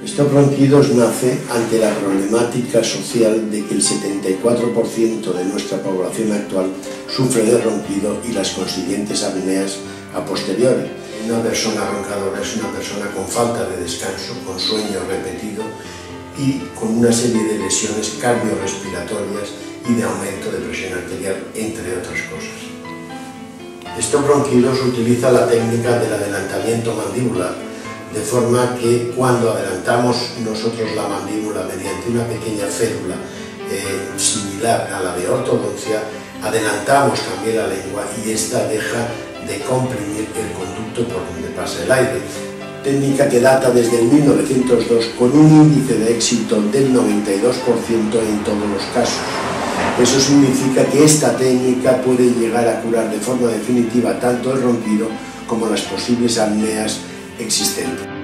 Stop Ronquidos nace ante la problemática social de que el 74% de nuestra población actual sufre de ronquido y las consiguientes apneas a posteriori. Una persona roncadora es una persona con falta de descanso, con sueño repetido y con una serie de lesiones cardiorrespiratorias y de aumento de presión arterial, entre otras cosas. Stop Ronquidos utiliza la técnica del adelantamiento mandibular, de forma que cuando adelantamos nosotros la mandíbula mediante una pequeña férula similar a la de ortodoncia, adelantamos también la lengua y esta deja de comprimir el conducto por donde pasa el aire. Técnica que data desde el 1902 con un índice de éxito del 92% en todos los casos. Eso significa que esta técnica puede llegar a curar de forma definitiva tanto el ronquido como las posibles apneas existentes.